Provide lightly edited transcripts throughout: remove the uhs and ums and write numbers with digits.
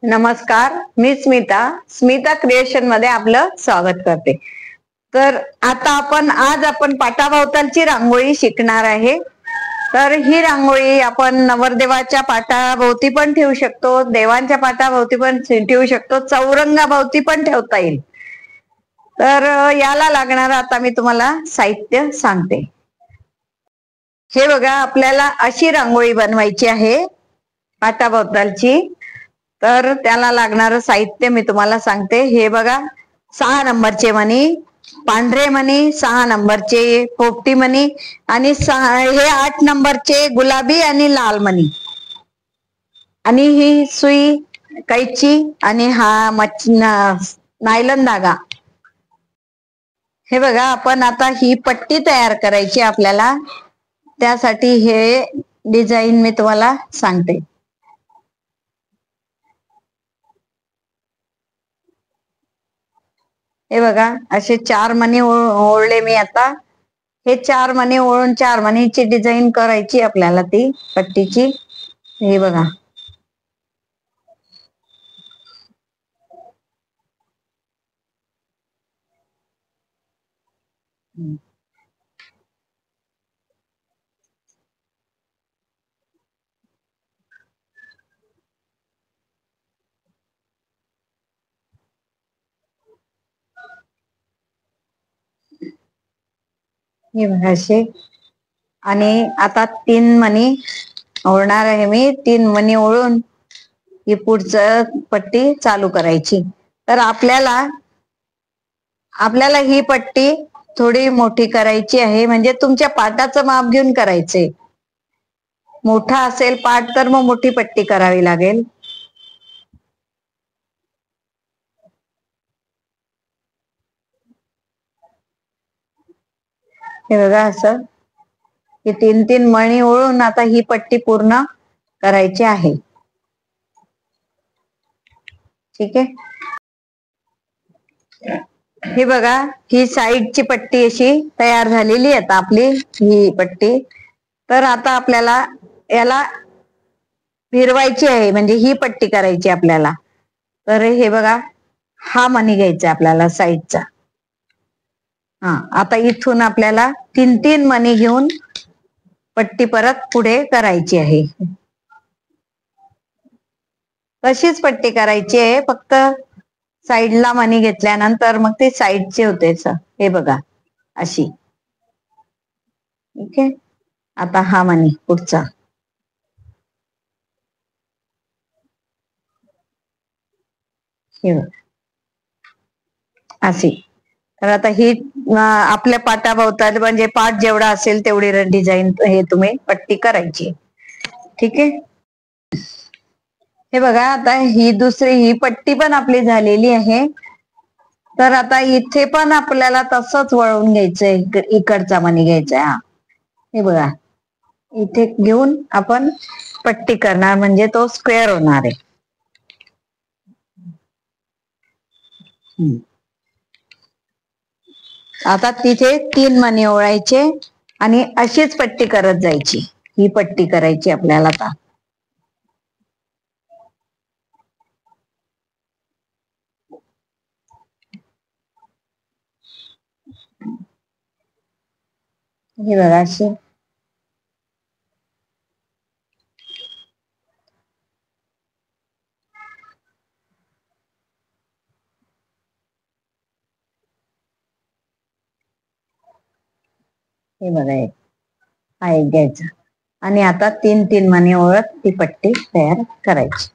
नमस्कार, मी स्मिता क्रिएशन मध्ये आपलं स्वागत करते। तर आज आपण पाटाभोवतालची रांगोळी शिकणार आहे। तर ही रांगोळी आपण नवरदेवाच्या पाटाभोवती पण ठेवू शकतो, देवांच्या पाटाभोवती पण ठेवू शकतो, चौरंगाभोवती पण ठेवता येईल। तर याला लागणार आता मी तुम्हाला साहित्य सांगते। हे बघा, आपल्याला अशी रांगोळी बनवायची आहे पाटाभोवतालची। तर त्याला लागणारं साहित्य मी तुम्हाला सांगते। हे बघा, 6 नंबरचे मणी, पांढरे मणी, 6 नंबरचे पोपटी मणी आणि हे 8 नंबरचे गुलाबी आणि लाल मणी, आणि ही सुई, कैची आणि हा नायलॉन धागा। हे बघा, आपण आता ही पट्टी तयार करायची आपल्याला। त्यासाठी हे डिझाईन मी तुम्हाला सांगते। हे बघा, असे 4 मणी ओळले मी आता। हे 4 मणी ओळून 4 मणीची डिझाईन करायची आपल्याला, ती पट्टीची। हे बघा, हे बघा असे। आणि आता 3 मणी ओळणार आहे मी। 3 मणी ओळून ही पुढचं पट्टी चालू करायची। तर आपल्याला ही पट्टी थोडी मोठी करायची आहे, म्हणजे तुमच्या पाटाचं माप घेऊन करायचंय। मोठा असेल पाट तर मग मोठी पट्टी करावी लागेल। हे बघा, असं हे 3 मणी ओळून आता ही पट्टी पूर्ण करायची आहे। ठीक आहे। हे बघा, ही साईडची पट्टी अशी तयार झालेली आहे आता आपली ही पट्टी। तर आता आपल्याला याला फिरवायची आहे, म्हणजे ही पट्टी करायची आपल्याला। तर हे बघा, हा मणी घ्यायचा आपल्याला साईडचा। आता इथून आपल्याला 3 मणी घेऊन पट्टी परत पुढे करायची आहे। तशीच पट्टी करायची आहे, फक्त साईडला मणी घेतल्यानंतर मग ते साईडचे होते। हे बघा, अशी। ठीक आहे। आता हा मणी पुढचा, हे बघा अशी। तर आता ही आपल्या पाटाभोवताली, म्हणजे पाट जेवढा असेल तेवढी डिझाईन हे तुम्ही पट्टी करायची। ठीक आहे। हे बघा, आता ही ही पट्टी पण आपली झालेली आहे। तर आता इथे पण आपल्याला तसंच वळवून घ्यायचंय, इकडचा मणी घ्यायचा। हे बघा, इथे घेऊन आपण पट्टी करणार, म्हणजे तो स्क्वेअर होणार आहे। आता तिथे 3 मणी ओळायचे आणि अशीच पट्टी करत जायची। ही पट्टी करायची आपल्याला आता। हे बघा, अशी। हे बघा, हा एक घ्यायचा आणि आता 3 मणी ओळत ती पट्टी तयार करायची।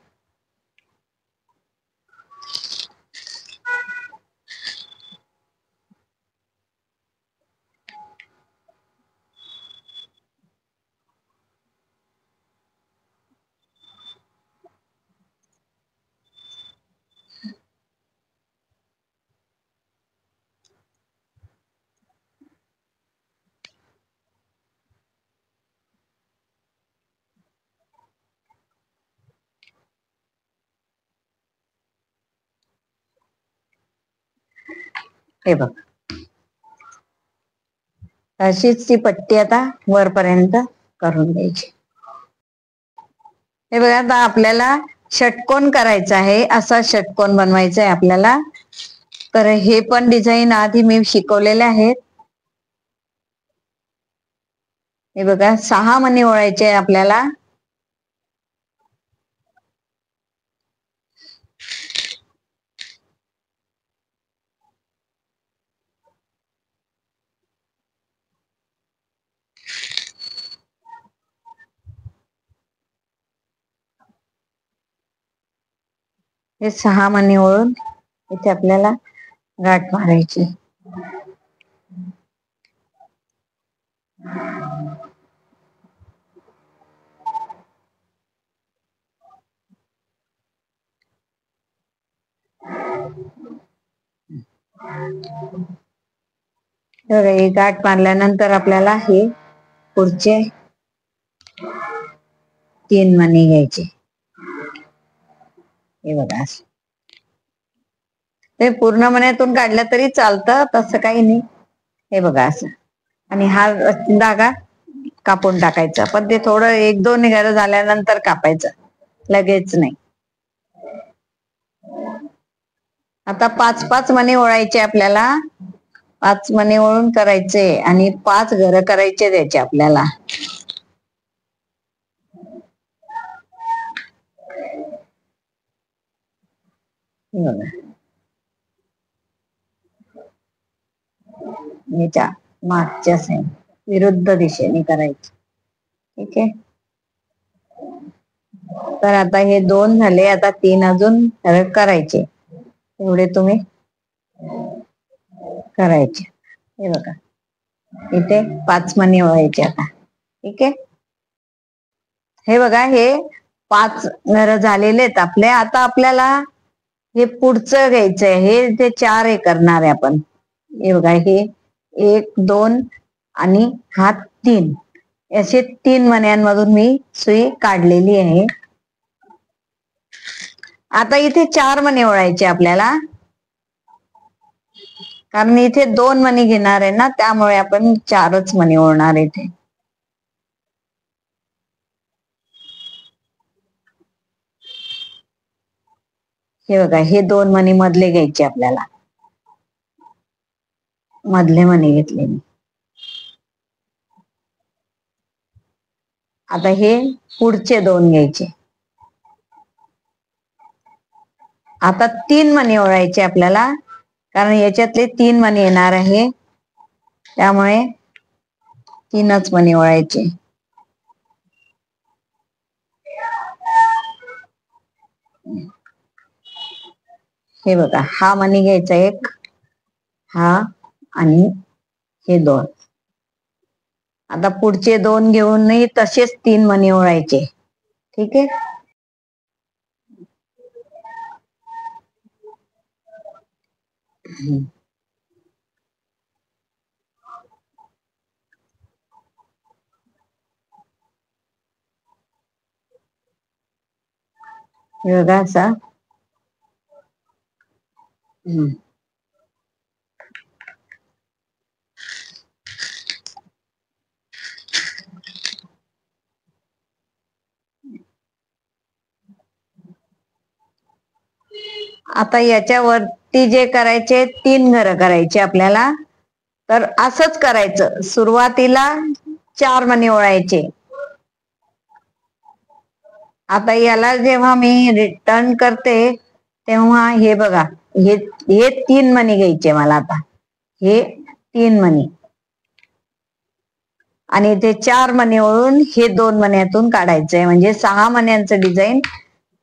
हे बघा, अशीच ती पट्टी आता वरपर्यंत करून द्यायची। हे बघा, आता आपल्याला षटकोन करायचा आहे, असा षटकोन बनवायचा आहे आपल्याला. तर हे पण डिझाईन आधी मी शिकवलेले आहेत. हे बघा 6 मणी ओळायचे आहे आपल्याला. हे 6 मणी ओळून इथे आपल्याला गाठ मारायची. हे गाठ मारल्यानंतर आपल्याला हे पुढचे 3 मणी घ्यायचे. हे बघा ते पूर्ण मण्यातून काढलं तरी चालतं, तसं काही नाही. हे बघा असं. आणि हा धागा कापून टाकायचा, पण ते थोडं 1-2 निघालं झाल्यानंतर कापायचं, लगेच नाही. आता 5-5 मणी ओळायचे आपल्याला. 5 मणी ओळून करायचे आणि 5 घरं करायचे त्याचे आपल्याला. याच्या मागच्या साईड विरुद्ध दिशेने करायचे. ठीक आहे. तर आता हे 2 झाले, आता 3 अजून करायचे. एवढे तुम्ही करायचे. हे बघा इथे 5 मणी ओळायचे आता. ठीक आहे. हे बघा हे 5 घर झालेले आहेत आपले. आता आपल्याला हे पुढचं घ्यायचंय. हे ते 4 हे करणार आहे आपण. हे बघा हे 1, 2 आणि हा 3, असे 3 मण्यांमधून मी सुई काढलेली आहे. आता इथे 4 मणी ओळायचे आपल्याला, कारण इथे 2 मणी घेणार आहे ना, त्यामुळे आपण 4च मणी ओळणार इथे. हे बघा हे 2 मणी मधले घ्यायचे आपल्याला. मधले मणी घेतले मी. आता हे पुढचे 2 घ्यायचे. आता 3 मणी ओळायचे आपल्याला, कारण याच्यातले 3 मणी येणार आहे, त्यामुळे 3च मणी ओळायचे. हे बघा हा मणी घ्यायचा एक, हा आणि हे 2. आता पुढचे 2 घेऊनही तसेच 3 मणी ओळायचे. ठीक आहे. हे बघा असा. आता याच्यावरती जे करायचे 3 घरं करायचे आपल्याला. तर असंच करायचं. सुरुवातीला 4 मणी ओळायचे. आता याला जेव्हा मी रिटर्न करते तेव्हा हे बघा हे 3 मणी घ्यायचे मला. आता हे 3 मणी आणि ते 4 मणी ओळून हे 2 मण्यातून काढायचंय, म्हणजे 6 मण्यांचं डिझाईन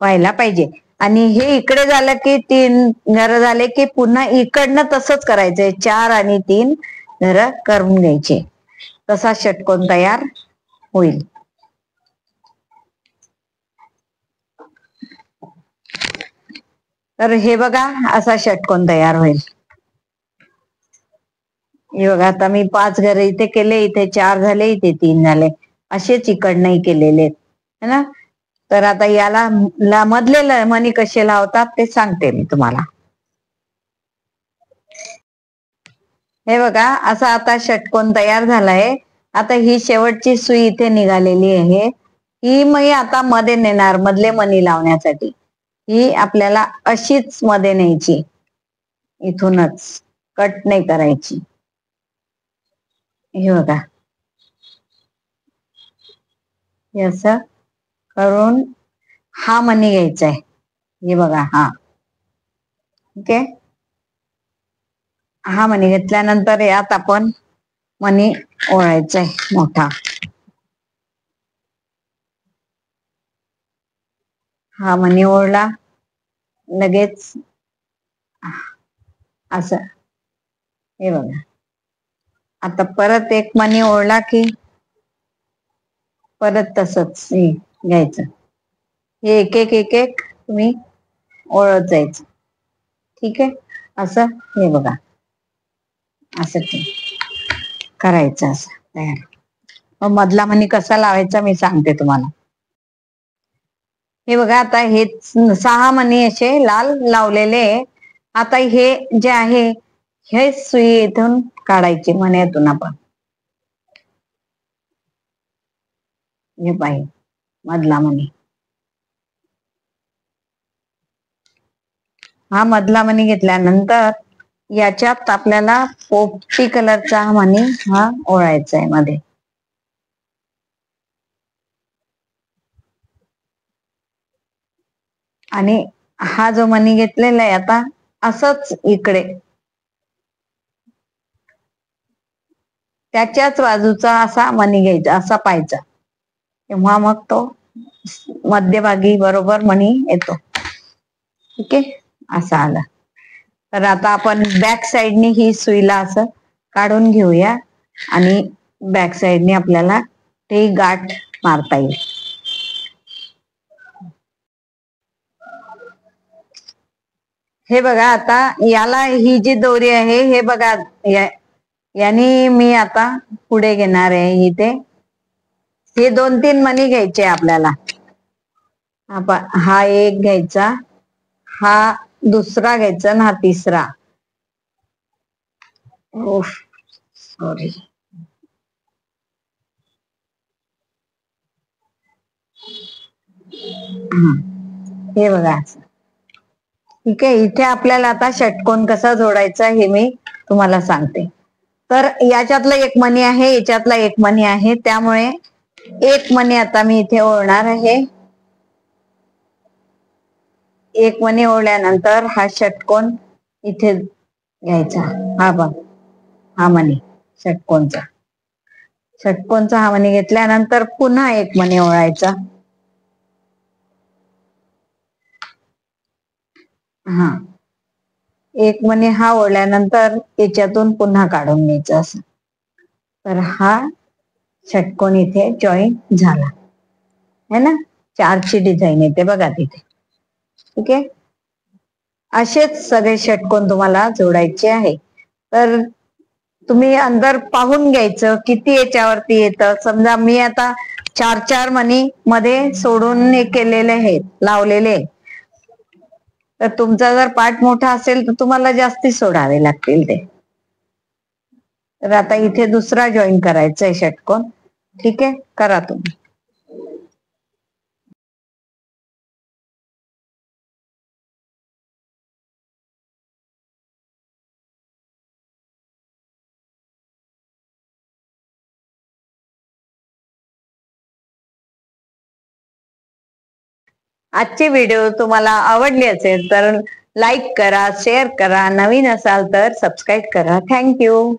व्हायला पाहिजे. आणि हे इकडे झालं की 3 घर झाले की पुन्हा इकडनं तसंच करायचंय. 4 आणि 3 घर करून घ्यायचे. तसा षटकोन तयार होईल. तर हे बघा असा षटकोन तयार होईल. हे बघा आता मी 5 घर इथे केले, इथे 4 झाले, इथे 3 झाले, असेच इकडनंही केलेले है ना. तर आता याला मधले मणी कसे लावतात ते सांगते मी तुम्हाला. हे बघा असा आता षटकोन तयार झालाय. आता ही शेवटची सुई इथे निघालेली आहे, ही मी आता मध्ये नेणार मधले मणी लावण्यासाठी. ही आपल्याला अशीच मध्ये न्यायची, इथूनच कट नाही करायची. हे बघा, हे असं करून हा मणी घ्यायचा आहे. हे बघा, हा ओके. हा मणी घेतल्यानंतर यात आपण मणी ओळायचा आहे मोठा. हा मणी ओढला, लगेच असं. हे बघा, आता परत एक मणी ओढला की परत तसंच घ्यायचं. हे एक एक एक एक तुम्ही ओळत जायचं. ठीक आहे, असं. हे बघा, असं करायचं असं तयार. मग मधला मणी कसा लावायचा मी सांगते तुम्हाला. हे बघा, आता हे 6 मणी असे लाल लावलेले. आता हे जे आहे हे सुई इथून काढायची मण्यातून आपण. हे पाहिजे मधला मणी. हा मधला मणी घेतल्यानंतर याच्यात आपल्याला पोपटी कलरचा मणी हा ओळायचा आहे मध्ये. आणि हा जो मणी घेतलेला आहे आता असंच इकडे त्याच्याच बाजूचा असा मणी घ्यायचा, असा पाहायचा, तेव्हा मग तो मध्यभागी बरोबर मणी येतो. ठीक आहे, असा आला. तर आता आपण बॅक साइडनी ही सुईला असं काढून घेऊया आणि बॅक साइडने आपल्याला ते गाठ मारता येईल. हे बघा, आता याला ही जी दोरी आहे हे बघा, यानी मी आता पुढे घेणार आहे. इथे हे 2-3 मणी घ्यायचे आपल्याला. हा एक घ्यायचा, हा दुसरा घ्यायचा आणि हा तिसरा. सॉरी. हे बघा, ठीक आहे. इथे आपल्याला आता षटकोन कसा जोडायचा हे मी तुम्हाला सांगते. तर याच्यातला एक मणी आहे, याच्यातला एक मणी आहे, त्यामुळे एक मणी आता मी इथे ओढणार आहे. एक मणी ओढल्यानंतर हा षटकोन इथे घ्यायचा. हा बघ, हा मणी षटकोनचा. षटकोनचा हा मणी घेतल्यानंतर पुन्हा एक मणी ओढायचा. हा एक मणी हा ओढल्यानंतर याच्यातून पुन्हा काढून घ्यायचा असं. तर हा षटकोन इथे जॉईन झाला है ना. 4ची डिझाईन येते बघा तिथे. ठीक आहे, असेच सगळे षटकोन तुम्हाला जोडायचे आहे. तर तुम्ही अंदर पाहून घ्यायचं किती याच्यावरती येतं. समजा मी आता 4 मणी मध्ये सोडून केलेले आहेत, लावलेले. तर तुमचा जर पाठ मोठा असेल तर तुम्हाला जास्ती सोडावे लागतील ते. तर आता इथे दुसरा जॉईन करायचा आहे षटकोन. ठीक आहे, करा तुम्ही. आजची व्हिडिओ तुम्हाला आवडली असेल तर लाईक करा, शेअर करा, नवीन असाल तर सबस्क्राईब करा. थँक्यू.